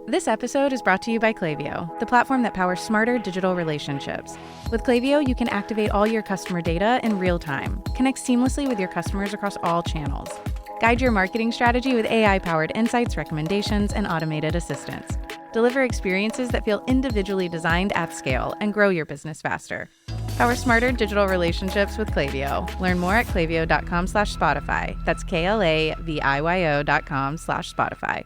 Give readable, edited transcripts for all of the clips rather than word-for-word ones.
This episode is brought to you by Klaviyo, the platform that powers smarter digital relationships. With Klaviyo, you can activate all your customer data in real time, connect seamlessly with your customers across all channels, guide your marketing strategy with AI-powered insights, recommendations, and automated assistance. Deliver experiences that feel individually designed at scale and grow your business faster. Power smarter digital relationships with Klaviyo. Learn more at klaviyo.com/Spotify. That's KLAVIYO.com/Spotify.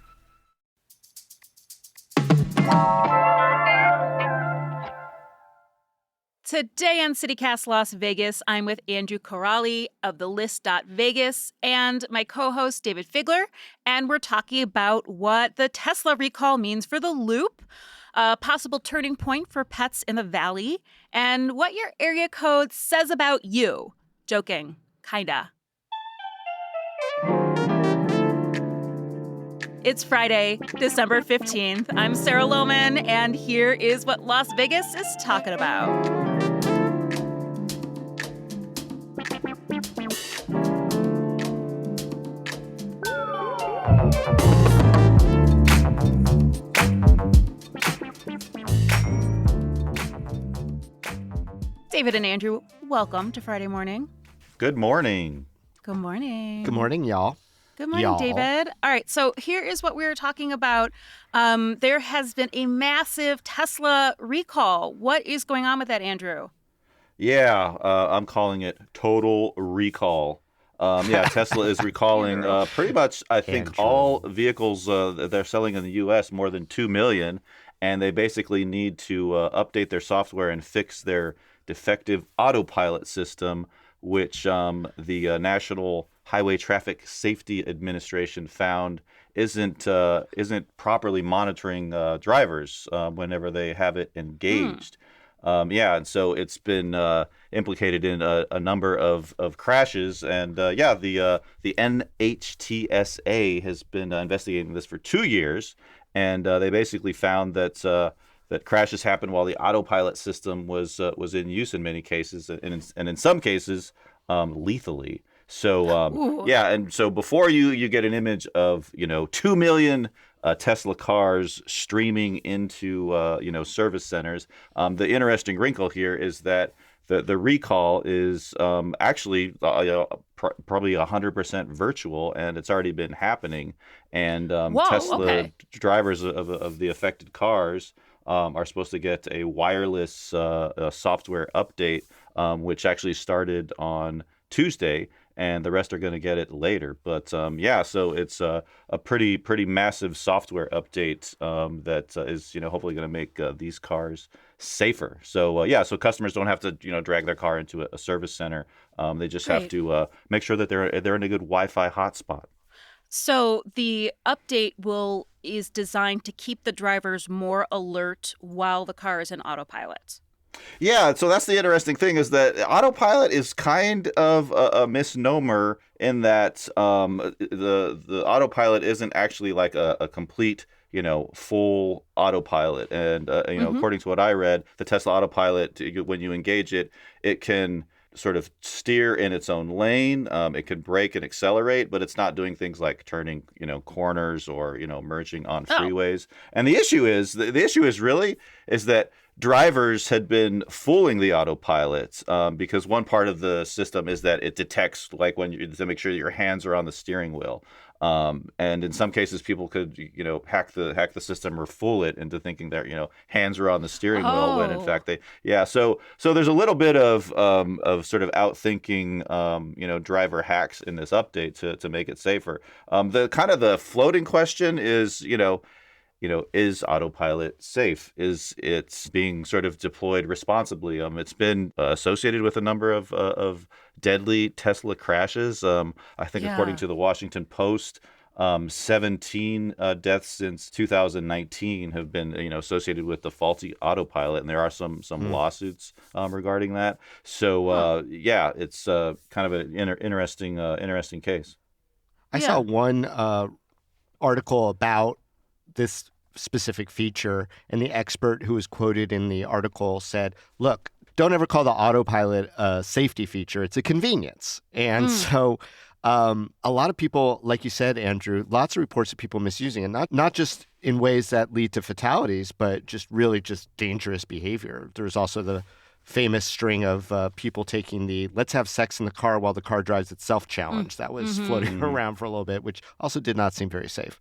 Today on CityCast Las Vegas, I'm with Andrew Corrali of the List.Vegas and my co-host David Figler, and we're talking about what the Tesla recall means for the Loop, a possible turning point for pets in the valley, and what your area code says about you. Joking, kinda. It's Friday, December 15th. I'm Sarah Lohman, and here is what Las Vegas is talking about. David and Andrew, welcome to Friday morning. Good morning. Good morning. Good morning, y'all. Good morning, David. All right, so here is what we were talking about. There has been a massive Tesla recall. What is going on with that, Andrew? Yeah, I'm calling it total recall. Tesla is recalling pretty much, I think, all vehicles that they're selling in the U.S., more than 2 million, and they basically need to update their software and fix their defective autopilot system, which the National Highway Traffic Safety Administration found isn't properly monitoring drivers whenever they have it engaged. And so it's been implicated in a number of crashes, and the NHTSA has been investigating this for 2 years, and they basically found that crashes happen while the autopilot system was in use in many cases, and in some cases lethally. So and so before you get an image of 2 million Tesla cars streaming into service centers, the interesting wrinkle here is that the recall is actually probably 100% virtual, and it's already been happening. And Tesla drivers of the affected cars are supposed to get a wireless software update, which actually started on Tuesday, and the rest are going to get it later. But so it's a pretty massive software update that is hopefully going to make these cars safer. So so customers don't have to drag their car into a service center. They just have to make sure that they're in a good Wi-Fi hotspot. So the update is designed to keep the drivers more alert while the car is in autopilot. Yeah, so that's the interesting thing, is that autopilot is kind of a misnomer in that the autopilot isn't actually like a complete full autopilot. And according to what I read, the Tesla autopilot, when you engage it, it can sort of steer in its own lane. It can brake and accelerate, but it's not doing things like turning corners or merging on freeways. And the issue is that drivers had been fooling the autopilot because one part of the system is that it detects to make sure that your hands are on the steering wheel. And in some cases, people could hack the system or fool it into thinking that hands are on the steering wheel when in fact they So there's a little bit of sort of outthinking driver hacks in this update to make it safer. The floating question is is autopilot safe? Is it being sort of deployed responsibly? It's been associated with a number of deadly Tesla crashes. I think according to the Washington Post, 17 deaths since 2019 have been associated with the faulty autopilot, and there are some lawsuits regarding that. So it's kind of an interesting case. I saw one article about this specific feature, and the expert who was quoted in the article said, look, don't ever call the autopilot a safety feature. It's a convenience. And so A lot of people, like you said, Andrew, lots of reports of people misusing it, not just in ways that lead to fatalities, but just really just dangerous behavior. There's also the famous string of people taking the "let's have sex in the car while the car drives itself" challenge that was floating around for a little bit, which also did not seem very safe.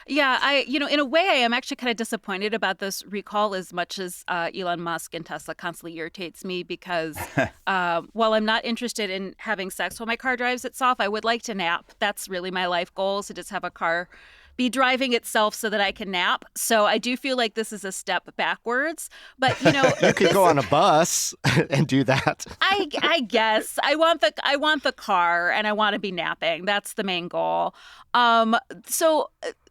Yeah, in a way, I am actually kind of disappointed about this recall as much as Elon Musk and Tesla constantly irritates me because while I'm not interested in having sex while my car drives itself, I would like to nap. That's really my life goal, is to just have a car be driving itself so that I can nap. So I do feel like this is a step backwards. But, You could go on a bus and do that. I guess I want the car and I want to be napping. That's the main goal. So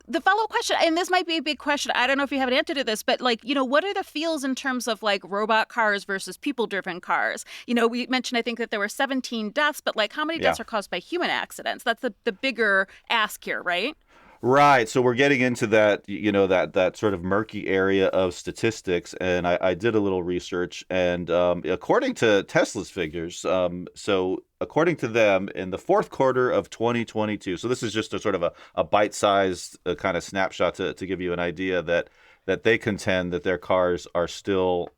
the follow-up question, and this might be a big question, I don't know if you have an answer to this, but what are the feels in terms of like robot cars versus people-driven cars? We mentioned, I think, that there were 17 deaths, but like how many deaths are caused by human accidents? That's the bigger ask here, right? Right. So we're getting into that, that sort of murky area of statistics. And I did a little research. And according to Tesla's figures, so according to them, in the fourth quarter of 2022, so this is just a sort of a bite-sized kind of snapshot to give you an idea that they contend that their cars are still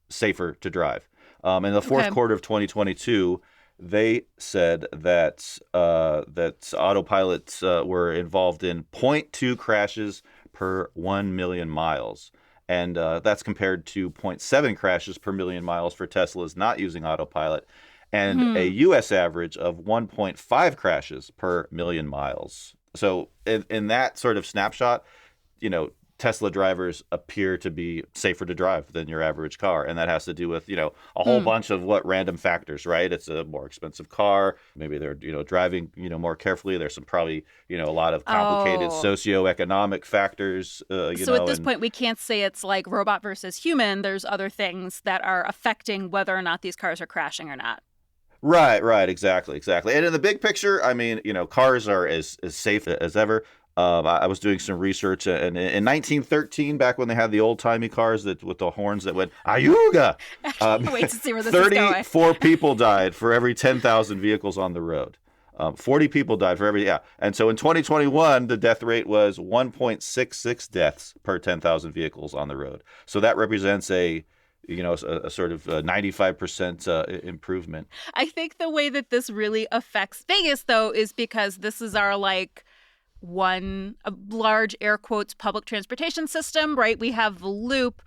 safer to drive. In the fourth quarter of 2022, they said that that autopilots were involved in 0.2 crashes per 1 million miles. And that's compared to 0.7 crashes per million miles for Teslas not using autopilot, and a U.S. average of 1.5 crashes per million miles. So in that sort of snapshot, Tesla drivers appear to be safer to drive than your average car. And that has to do with, a whole bunch of random factors, right? It's a more expensive car. Maybe they're, driving, more carefully. There's some probably, a lot of complicated socioeconomic factors. So at this point, we can't say it's like robot versus human. There's other things that are affecting whether or not these cars are crashing or not. Right. Exactly. And in the big picture, I mean, cars are as safe as ever. I was doing some research, and in 1913, back when they had the old-timey cars with the horns that went "Ayuga," I can't wait to see where this is going. 34 people died for every 10,000 vehicles on the road. 40 people died for every, And so in 2021, the death rate was 1.66 deaths per 10,000 vehicles on the road. So that represents a sort of 95% improvement. I think the way that this really affects Vegas, though, is because this is our a large air quotes public transportation system, right? We have the Loop.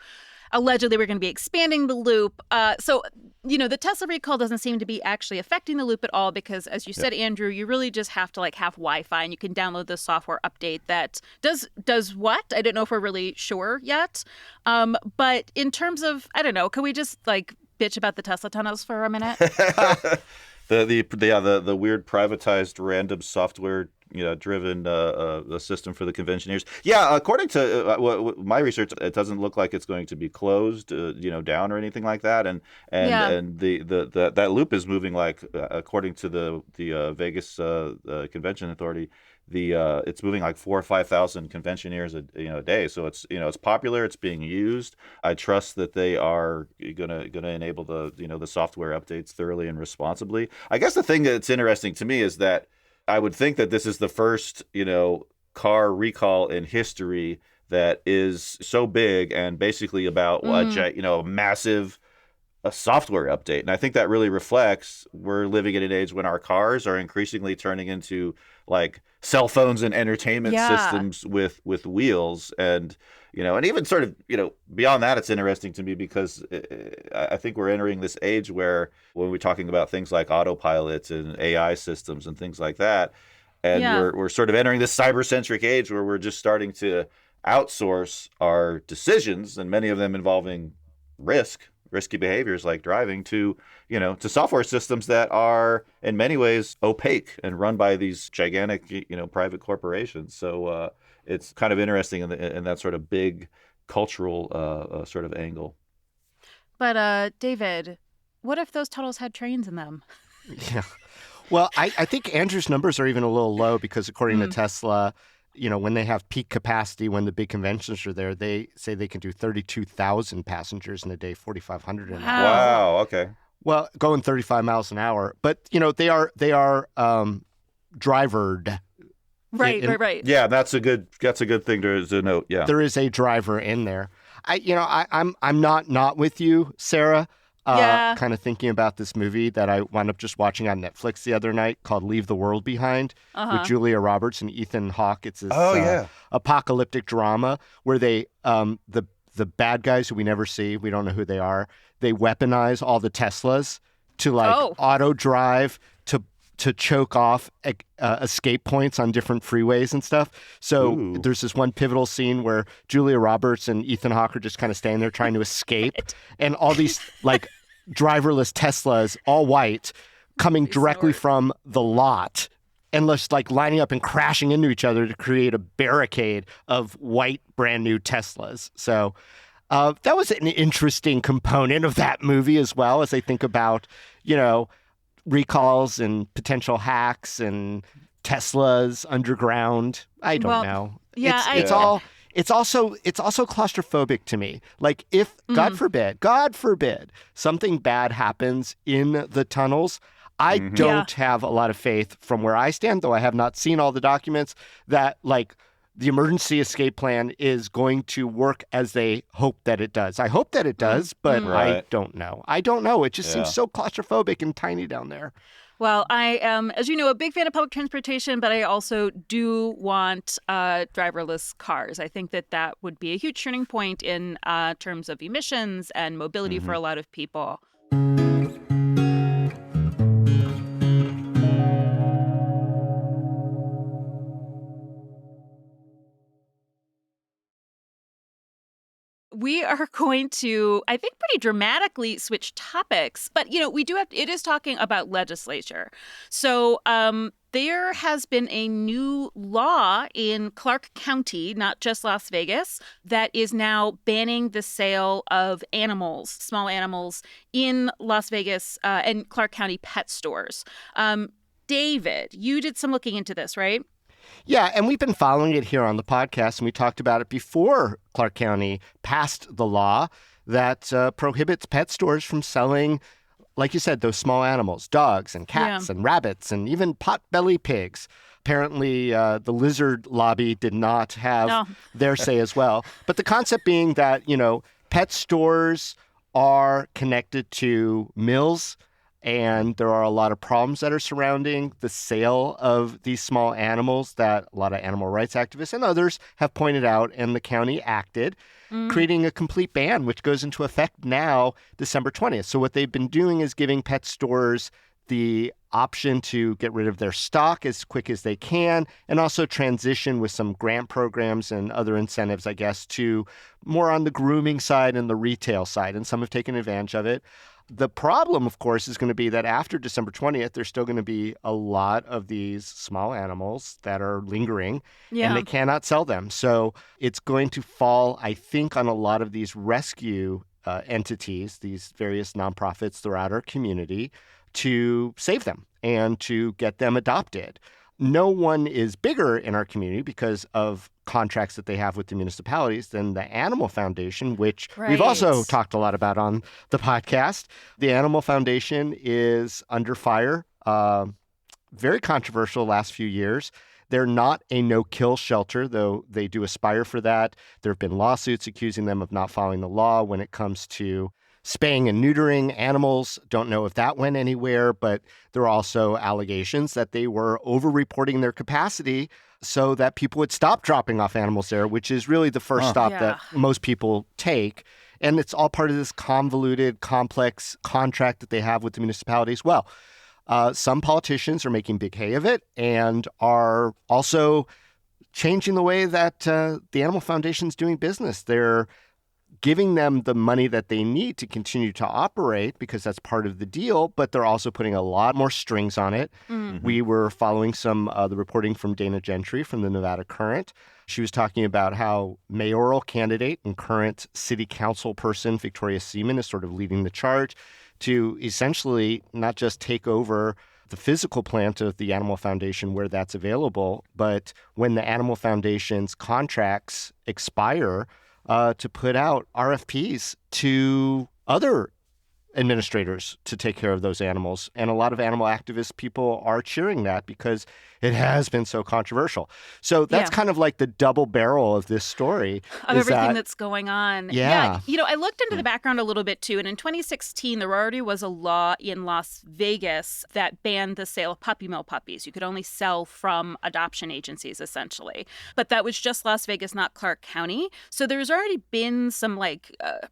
Allegedly, we're going to be expanding the Loop. So the Tesla recall doesn't seem to be actually affecting the Loop at all because, as you said, Andrew, you really just have to have Wi-Fi, and you can download the software update that does what? I don't know if we're really sure yet. But in terms of, I don't know, can we just bitch about the Tesla tunnels for a minute? The weird privatized random software driven system for the conventioneers. Yeah, according to my research, it doesn't look like it's going to be closed, down or anything like that. And that loop is moving according to the Vegas Convention Authority. It's moving 4,000 or 5,000 conventioneers a day. So it's it's popular. It's being used. I trust that they are gonna enable the software updates thoroughly and responsibly. I guess the thing that's interesting to me is that I would think that this is the first, car recall in history that is so big and basically about a massive software update. And I think that really reflects we're living in an age when our cars are increasingly turning into cell phones and entertainment systems with wheels. And, and even sort of, beyond that, it's interesting to me because I think we're entering this age where when we're talking about things like autopilots and AI systems and things like that, and we're sort of entering this cyber-centric age where we're just starting to outsource our decisions, and many of them involving risky behaviors like driving, to software systems that are in many ways opaque and run by these gigantic, private corporations. So it's kind of interesting in that sort of big cultural sort of angle. But David, what if those tunnels had trains in them? Yeah. Well, I think Andrew's numbers are even a little low because according to Tesla, when they have peak capacity, when the big conventions are there, they say they can do 32,000 passengers in a day, 4,500 an hour. Wow. Okay. Well, going 35 miles an hour, but they are drivered. Right, right. Yeah, that's a good thing to note. Yeah. There is a driver in there. I'm not with you, Sarah. Yeah. Kind of thinking about this movie that I wound up just watching on Netflix the other night called Leave the World Behind with Julia Roberts and Ethan Hawke. It's this apocalyptic drama where they the bad guys who we never see, we don't know who they are, they weaponize all the Teslas to auto drive to choke off escape points on different freeways and stuff. So there's this one pivotal scene where Julia Roberts and Ethan Hawke are just kind of standing there trying to escape, and all these driverless Teslas, all white, coming directly from the lot and just lining up and crashing into each other to create a barricade of white brand new Teslas. So that was an interesting component of that movie as well, as I think about, recalls and potential hacks and Teslas underground. I don't know. Yeah, it's also claustrophobic to me. Like if God forbid something bad happens in the tunnels, I don't have a lot of faith from where I stand, though I have not seen all the documents, that the emergency escape plan is going to work as they hope that it does. I hope that it does, but I don't know. It just seems so claustrophobic and tiny down there. Well, I am, as you know, a big fan of public transportation, but I also do want driverless cars. I think that would be a huge turning point in terms of emissions and mobility for a lot of people. We are going to, I think, pretty dramatically switch topics. But, it is talking about legislature. So there has been a new law in Clark County, not just Las Vegas, that is now banning the sale of animals, small animals, in Las Vegas and Clark County pet stores. David, you did some looking into this, right? Yeah, and we've been following it here on the podcast, and we talked about it before Clark County passed the law that prohibits pet stores from selling, like you said, those small animals, dogs and cats and rabbits and even pot-belly pigs. Apparently, the lizard lobby did not have their say as well. But the concept being that, pet stores are connected to mills, and there are a lot of problems that are surrounding the sale of these small animals that a lot of animal rights activists and others have pointed out, and the county acted, creating a complete ban, which goes into effect now, December 20th. So what they've been doing is giving pet stores the option to get rid of their stock as quick as they can, and also transition with some grant programs and other incentives, I guess, to more on the grooming side and the retail side, and some have taken advantage of it. The problem, of course, is going to be that after December 20th, there's still going to be a lot of these small animals that are lingering, and they cannot sell them. So it's going to fall, I think, on a lot of these rescue entities, these various nonprofits throughout our community, to save them and to get them adopted. No one is bigger in our community because of contracts that they have with the municipalities than the Animal Foundation, which we've also talked a lot about on the podcast. The Animal Foundation is under fire, very controversial last few years. They're not a no-kill shelter, though they do aspire for that. There have been lawsuits accusing them of not following the law when it comes to spaying and neutering animals. Don't know if that went anywhere, but there are also allegations that they were over-reporting their capacity so that people would stop dropping off animals there, which is really the first stop that most people take. And it's all part of this convoluted, complex contract that they have with the municipality as well. Some politicians are making big hay of it and are also changing the way that the Animal Foundation is doing business. They're giving them the money that they need to continue to operate because that's part of the deal, but they're also putting a lot more strings on it. We were following some the reporting from Dana Gentry from the Nevada Current. She was talking about how mayoral candidate and current city council person Victoria Seaman is sort of leading the charge to essentially not just take over the physical plant of the Animal Foundation where that's available, but when the Animal Foundation's contracts expire, to put out RFPs to other administrators to take care of those animals. And a lot of animal activist people are cheering that because it has been so controversial. So that's Yeah. kind of like the double barrel of this story. Of is everything that, that's going on. Yeah. I looked into the background a little bit too. And in 2016, there already was a law in Las Vegas that banned the sale of puppy mill puppies. You could only sell from adoption agencies, essentially. But that was just Las Vegas, not Clark County. So there's already been some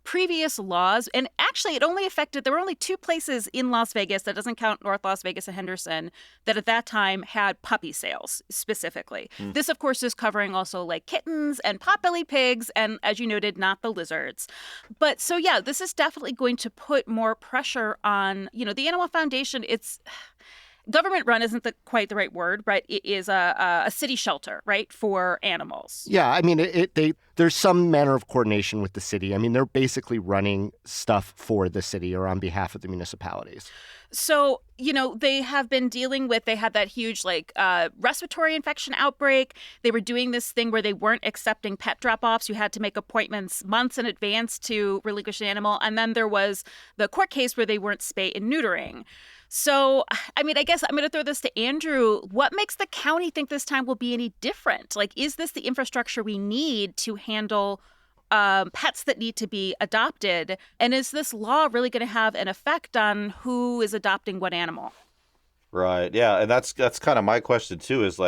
previous laws. And actually, there were only two places in Las Vegas, that doesn't count North Las Vegas and Henderson, that at that time had puppy sales specifically. This, of course, is covering also like kittens and potbelly pigs, and as you noted, not the lizards. But so, yeah, this is definitely going to put more pressure on, the Animal Foundation. It's government run isn't quite the right word, but it is a city shelter, right, for animals. Yeah, I mean, there's some manner of coordination with the city. I mean, they're basically running stuff for the city or on behalf of the municipalities. So, they have been they had that huge respiratory infection outbreak. They were doing this thing where they weren't accepting pet drop-offs. You had to make appointments months in advance to relinquish an animal. And then there was the court case where they weren't spay and neutering. So, I mean, I guess I'm going to throw this to Andrew. What makes the county think this time will be any different? Is this the infrastructure we need to handle pets that need to be adopted? And is this law really going to have an effect on who is adopting what animal? Right. Yeah, and that's kind of my question too. Is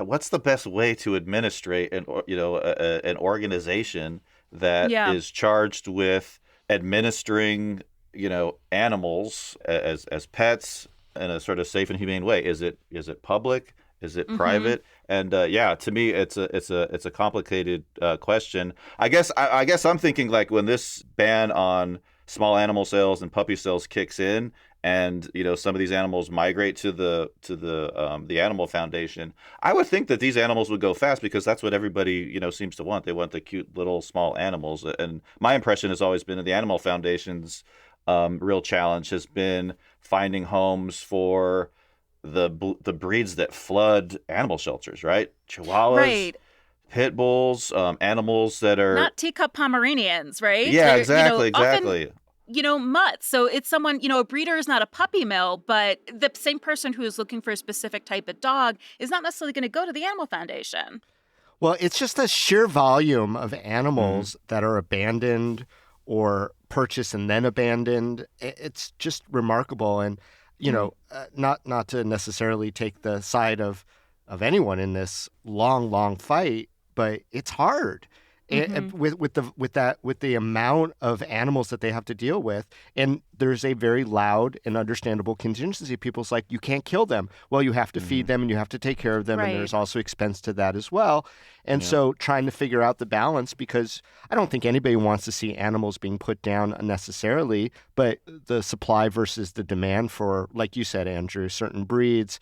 what's the best way to administrate an organization that is charged with administering animals as pets in a sort of safe and humane way? Is it public? Is it private? And to me, it's a complicated question. I guess I'm thinking when this ban on small animal sales and puppy sales kicks in, and some of these animals migrate to the Animal Foundation, I would think that these animals would go fast, because that's what everybody seems to want. They want the cute little small animals. And my impression has always been that the Animal Foundation's real challenge has been finding homes for the breeds that flood animal shelters, right? Chihuahuas, right. Pit bulls, animals that are not teacup Pomeranians, right? Yeah, They're, exactly. Often, mutts. So it's someone, a breeder is not a puppy mill, but the same person who is looking for a specific type of dog is not necessarily going to go to the Animal Foundation. Well, it's just the sheer volume of animals that are abandoned or purchased and then abandoned. It's just remarkable. And not to necessarily take the side of anyone in this long fight, but it's hard. With the amount of animals that they have to deal with. And there's a very loud and understandable contingency. People's like, you can't kill them. Well, you have to feed them and you have to take care of them. Right. And there's also expense to that as well. And so trying to figure out the balance, because I don't think anybody wants to see animals being put down unnecessarily, but the supply versus the demand for, like you said, Andrew, certain breeds,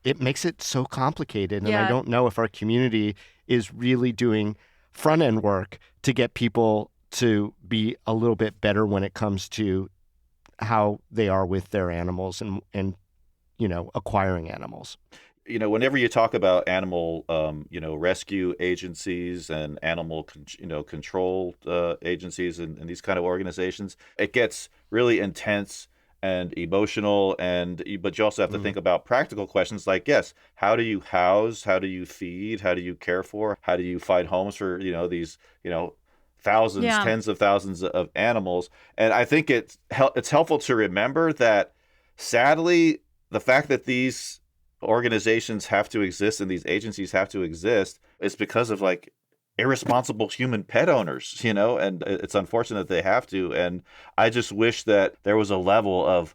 it makes it so complicated. And I don't know if our community is really doing front-end work to get people to be a little bit better when it comes to how they are with their animals and acquiring animals. Whenever you talk about animal, rescue agencies and animal, control agencies and these kind of organizations, it gets really intense and emotional, but you also have to think about practical questions like, yes, how do you house, how do you feed, how do you care for, how do you find homes for these thousands, tens of thousands of animals? And I think it's helpful to remember that, sadly, the fact that these organizations have to exist and these agencies have to exist is because of irresponsible human pet owners, and it's unfortunate they have to. And I just wish that there was a level of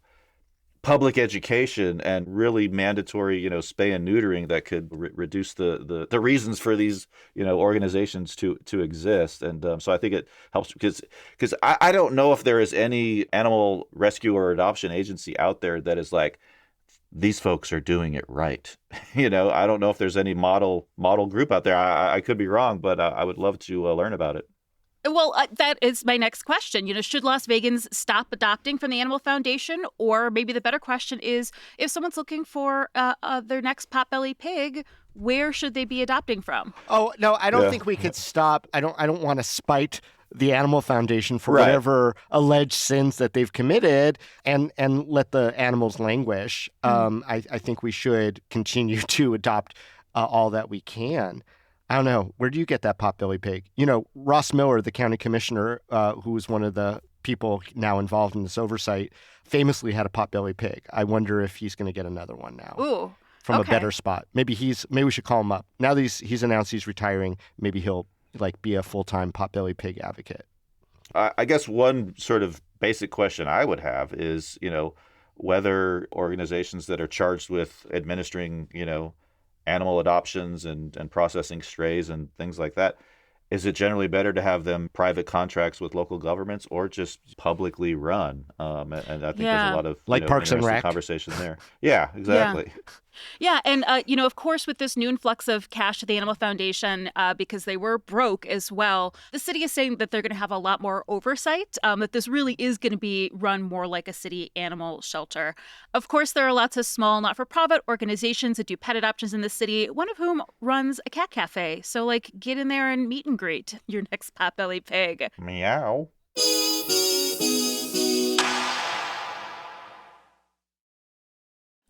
public education and really mandatory, spay and neutering that could reduce the reasons for these, organizations to exist. And so I think it helps because I don't know if there is any animal rescue or adoption agency out there that is these folks are doing it right. I don't know if there's any model group out there. I could be wrong, but I would love to learn about it. Well, that is my next question. Should Las Vegans stop adopting from the Animal Foundation? Or maybe the better question is, if someone's looking for their next potbelly pig, where should they be adopting from? Oh, no, I don't think we could stop. I don't want to spite the Animal Foundation for whatever alleged sins that they've committed and let the animals languish. I think we should continue to adopt all that we can. I don't know. Where do you get that potbelly pig? Ross Miller, the county commissioner, who was one of the people now involved in this oversight, famously had a potbelly pig. I wonder if he's going to get another one now. Ooh. From a better spot. Maybe we should call him up. Now that he's announced he's retiring, maybe he'll be a full-time potbelly pig advocate. I guess one sort of basic question I would have is, whether organizations that are charged with administering, animal adoptions and processing strays and things like that, is it generally better to have them private contracts with local governments or just publicly run? And I think there's a lot of Parks and Rec conversation there. Yeah, exactly. Yeah. And, of course, with this new influx of cash to the Animal Foundation, because they were broke as well, the city is saying that they're going to have a lot more oversight, that this really is going to be run more like a city animal shelter. Of course, there are lots of small not-for-profit organizations that do pet adoptions in the city, one of whom runs a cat cafe. So, get in there and meet and greet your next potbelly pig. Meow.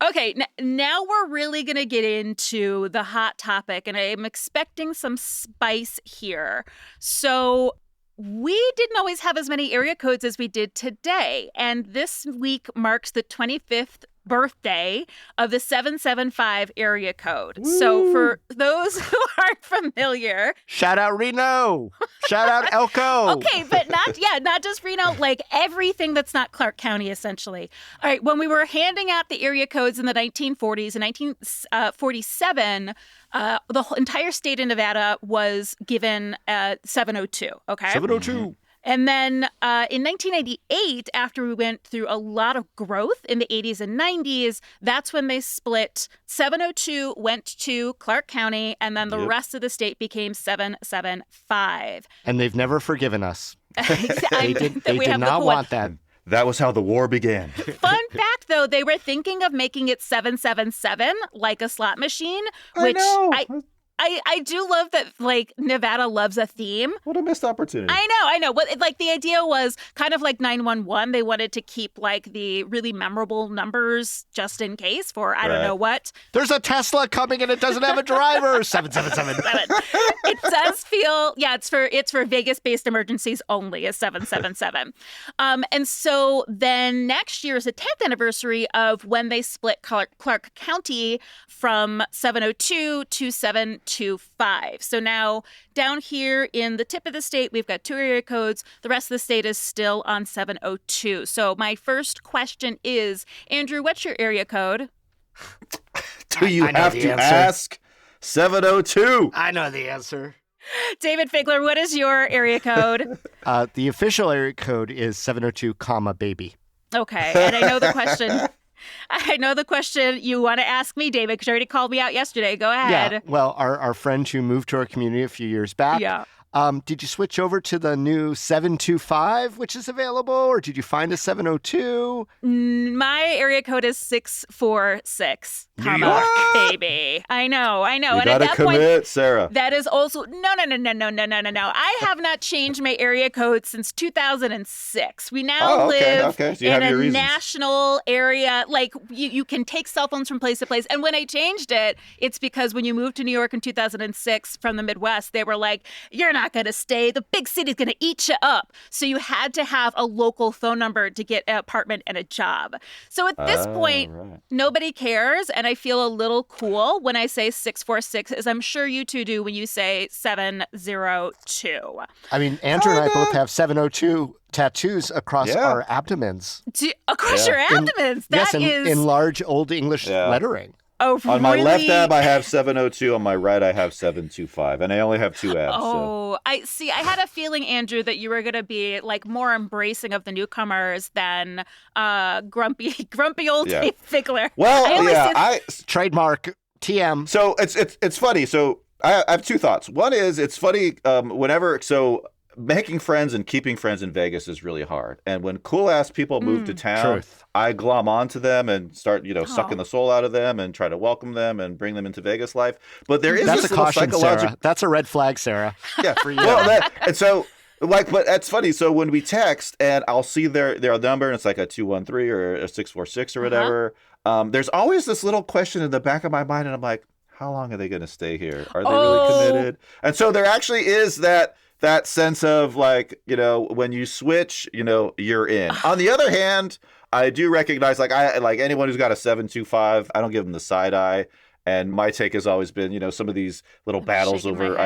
Okay, now we're really going to get into the hot topic, and I'm expecting some spice here. So we didn't always have as many area codes as we did today, and this week marks the 25th birthday of the 775 area code. Woo. So for those who aren't familiar, shout out Reno, shout out Elko. Okay, but not just Reno, everything that's not Clark County, essentially. All right, when we were handing out the area codes in the 1940s, in 1947, the whole entire state of Nevada was given 702. Okay, 702. And then in 1998, after we went through a lot of growth in the 80s and 90s, that's when they split. 702 went to Clark County, and then the rest of the state became 775. And they've never forgiven us. They did not want that. That was how the war began. Fun fact, though, they were thinking of making it 777, like a slot machine, which I do love that, Nevada loves a theme. What a missed opportunity. I know. But, the idea was kind of like 911. They wanted to keep, the really memorable numbers just in case for I don't know what. There's a Tesla coming and it doesn't have a driver. 777. It does feel, it's for Vegas-based emergencies only, is 777. And so then next year is the 10th anniversary of when they split Clark County from 702 to 725. So now down here in the tip of the state, we've got 2 area codes. The rest of the state is still on 702. So my first question is, Andrew, what's your area code? Do you have to ask? 702. I know the answer. David Figler, what is your area code? The official area code is 702, baby. Okay, and I know the question you want to ask me, David, because you already called me out yesterday. Go ahead. Yeah, well, our friend who moved to our community a few years back, did you switch over to the new 725, which is available, or did you find a 702? My area code is 646. New York, baby. I know. You and at gotta that commit, point, Sarah. That is also no. I have not changed my area code since 2006. We now live So in a national area. You can take cell phones from place to place. And when I changed it, it's because when you moved to New York in 2006 from the Midwest, they were like, "You're not going to stay. The big city's going to eat you up." So you had to have a local phone number to get an apartment and a job. So at this point, nobody cares. And I feel a little cool when I say 646, as I'm sure you two do when you say 702. I mean, Andrew and I both have 702 tattoos across our abdomens. Across your abdomens? Yes, in large Old English lettering. Oh, on my left ab, I have 702. On my right, I have 725. And I only have 2 abs. Oh, I had a feeling, Andrew, that you were going to be more embracing of the newcomers than grumpy old Dave Figler. Well, trademark TM. So it's funny. So I have 2 thoughts. One is it's funny whenever. So making friends and keeping friends in Vegas is really hard. And when cool ass people move to town, Truth. I glom onto them and start, sucking the soul out of them and try to welcome them and bring them into Vegas life. But there is That's this a little caution, psychological. Sarah. That's a red flag, Sarah. Yeah. For you. Well, and so. But that's funny. So when we text and I'll see their number and it's like a 213 or a 646 or whatever, there's always this little question in the back of my mind, and I'm like, how long are they going to stay here? Are they really committed? And so there actually is that sense of like, when you switch, you're in. On the other hand, I do recognize like anyone who's got a 725, I don't give them the side eye. And my take has always been, some of these little battles over,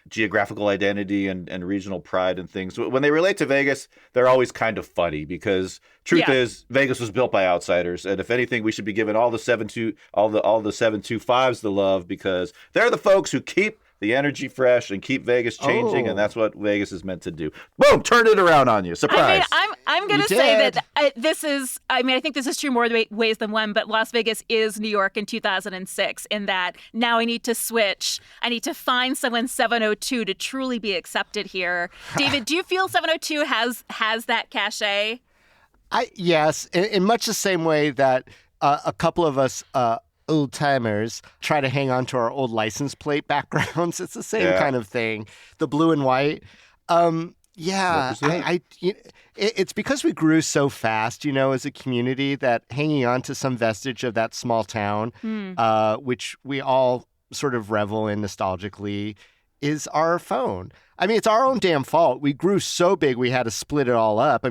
geographical identity and regional pride and things. When they relate to Vegas, they're always kind of funny because truth is Vegas was built by outsiders, and if anything, we should be giving all the 725s the love because they're the folks who keep the energy fresh and keep Vegas changing, and that's what Vegas is meant to do. Boom! Turned it around on you. Surprise! I'm going to say that this is. I think this is true more ways than one. But Las Vegas is New York in 2006. In that now I need to switch. I need to find someone 702 to truly be accepted here. David, do you feel 702 has that cachet? Yes, in much the same way that a couple of us. Old timers try to hang on to our old license plate backgrounds. It's the same kind of thing. The blue and white. It's because we grew so fast, as a community that hanging on to some vestige of that small town, which we all sort of revel in nostalgically, is our phone. It's our own damn fault. We grew so big we had to split it all up.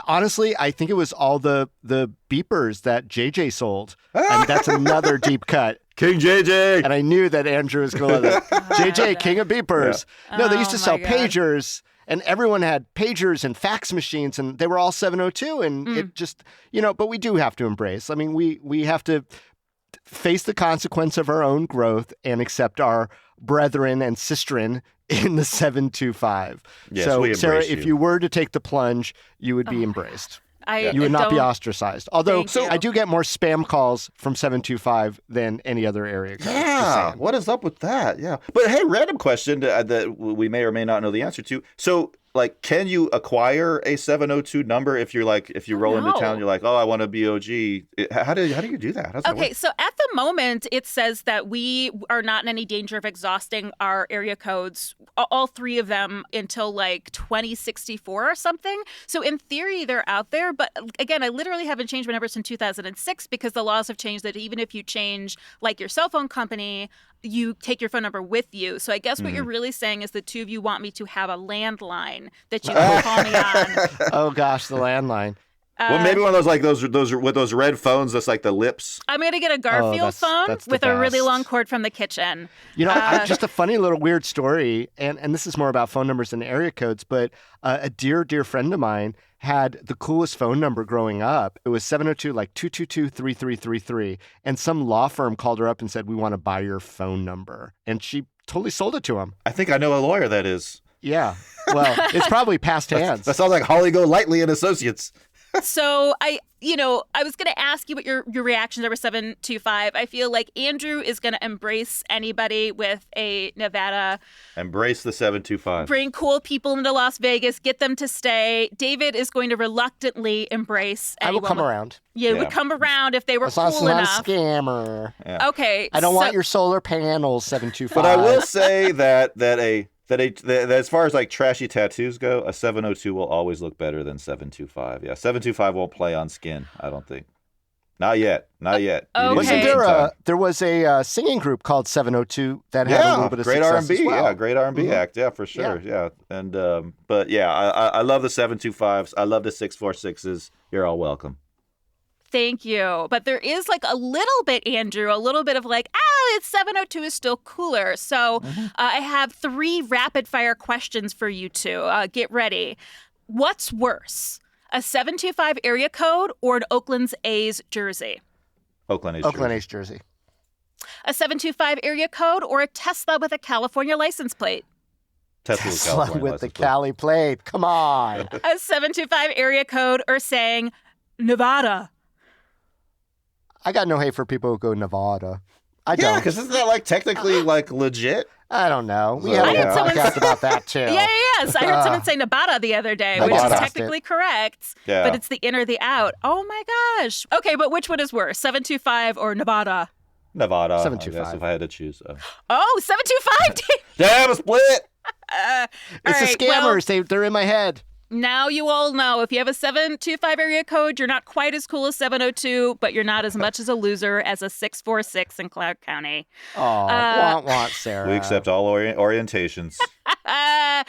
Honestly, I think it was all the beepers that JJ sold. And that's another deep cut. King JJ! And I knew that Andrew was going to JJ, king of beepers. Yeah. No, they used to sell pagers. And everyone had pagers and fax machines, and they were all 702. And it just, but we do have to embrace. We have to face the consequence of our own growth and accept our brethren and sisterin in the 725. Yes, so, we Sarah, embrace you. if you were to take the plunge, you would be embraced. You would not be ostracized. Although I do get more spam calls from 725 than any other area code. Yeah, what is up with that? Yeah. But hey, random question that we may or may not know the answer to. So, can you acquire a 702 number if you roll into town, you're like, oh, I want a BOG. How do you do that? Okay, so at the moment, it says that we are not in any danger of exhausting our area codes, all three of them, until 2064 or something. So in theory, they're out there. But again, I literally haven't changed my number since 2006 because the laws have changed that even if you change your cell phone company, you take your phone number with you. So I guess what you're really saying is the two of you want me to have a landline that you can call me on. Oh gosh, the landline. Well, maybe one of those with those red phones that's like the lips. I'm going to get a Garfield phone with a really long cord from the kitchen. Just a funny little weird story, and this is more about phone numbers than area codes, but a dear friend of mine had the coolest phone number growing up. It was 702, 222-3333. And some law firm called her up and said, we want to buy your phone number. And she totally sold it to him. I think I know a lawyer that is. Yeah. Well, it's probably past hands. That sounds like Holly Golightly and Associates. So I was going to ask you what your reactions are with 725. I feel like Andrew is going to embrace anybody with a Nevada. Embrace the 725. Bring cool people into Las Vegas, get them to stay. David is going to reluctantly embrace anyone. I will come around. Yeah, would come around if they were cool enough. Not a scammer. Yeah. Okay. I don't want your solar panels, 725. But I will say that as far as trashy tattoos go, a 702 will always look better than 725. Yeah, 725 won't play on skin, I don't think. Not yet. Okay. Wasn't there was a singing group called 702 that had a little bit of great success R&B. as well. Yeah, great R&B act. Yeah, for sure. Yeah. And but yeah, I love the 725s. I love the 646s. You're all welcome. Thank you. But there is a little bit, Andrew, a little bit of it's 702 is still cooler. So I have 3 rapid fire questions for you two. Get ready. What's worse, a 725 area code or an Oakland's A's jersey? Oakland A's jersey. A 725 area code or a Tesla with a California license plate? Tesla with the Cali plate. Come on. A 725 area code or saying Nevada? I got no hate for people who go Nevada. I Yeah, don't. because isn't that technically legit? I don't know. We So, had a yeah. whole podcast about that too. Yes. I heard someone say Nevada the other day, which is Nevada. technically correct, Yeah. but it's the in or the out. Oh my gosh. Okay, but which one is worse, 725 or Nevada? Nevada. 725. I guess if I had to choose. Oh, 725. Damn, a split. It's the scammers. They're in my head. Now you all know if you have a 725 area code, you're not quite as cool as 702, but you're not as much as a loser as a 646 in Clark County. Oh, want, Sarah. We accept all orientations. I'm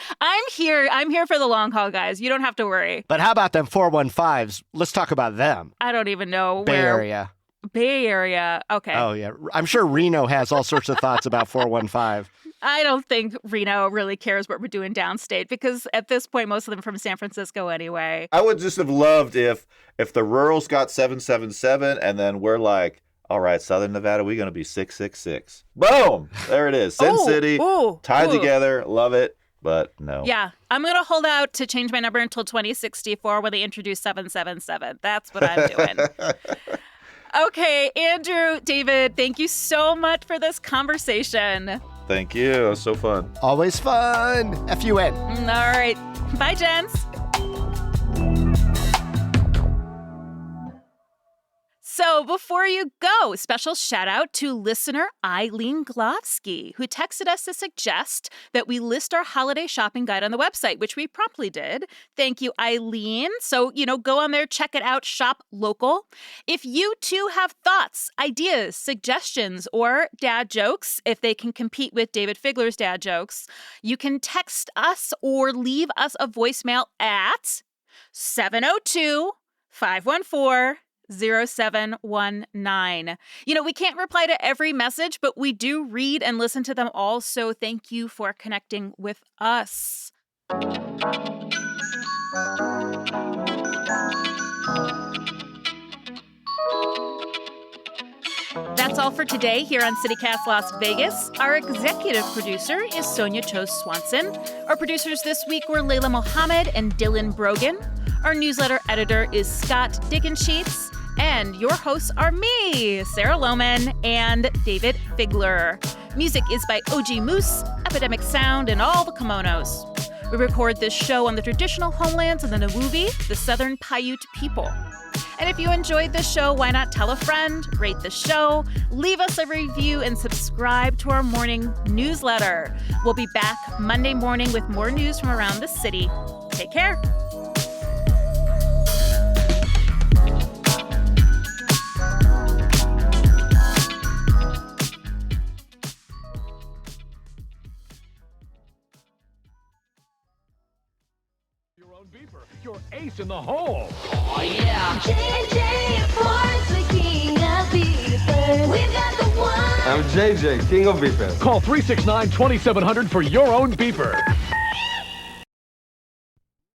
here for the long haul, guys. You don't have to worry. But how about them 415s? Let's talk about them. I don't even know Bay where. Area. Bay Area. Okay. Oh, yeah. I'm sure Reno has all sorts of thoughts about 415. I don't think Reno really cares what we're doing downstate because at this point, most of them are from San Francisco anyway. I would just have loved if the rurals got 777 and then we're like, all right, Southern Nevada, we're going to be 666. Boom! There it is. Sin City, tied together. Love it. But no. Yeah, I'm going to hold out to change my number until 2064 when they introduce 777. That's what I'm doing. Okay, Andrew, David, thank you so much for this conversation. Thank you. It was so fun. Always fun. FUN. All right. Bye, gents. So before you go, special shout out to listener Eileen Glovsky, who texted us to suggest that we list our holiday shopping guide on the website, which we promptly did. Thank you, Eileen. So, go on there, check it out, shop local. If you too have thoughts, ideas, suggestions, or dad jokes, if they can compete with David Figler's dad jokes, you can text us or leave us a voicemail at 702-514-0719. We can't reply to every message, but we do read and listen to them all. So thank you for connecting with us. That's all for today here on CityCast Las Vegas. Our executive producer is Sonia Cho Swanson. Our producers this week were Layla Mohammed and Dylan Brogan. Our newsletter editor is Scott Dickensheets. And your hosts are me, Sarah Lohman, and David Figler. Music is by OG Moose, Epidemic Sound, and all the kimonos. We record this show on the traditional homelands of the Nawubi, the Southern Paiute people. And if you enjoyed this show, why not tell a friend, rate the show, leave us a review, and subscribe to our morning newsletter. We'll be back Monday morning with more news from around the city. Take care. Your ace in the hole. Oh, yeah. JJ Ford's the king of beefers. We've got the one. I'm JJ, king of beefers. Call 369-2700 for your own beeper.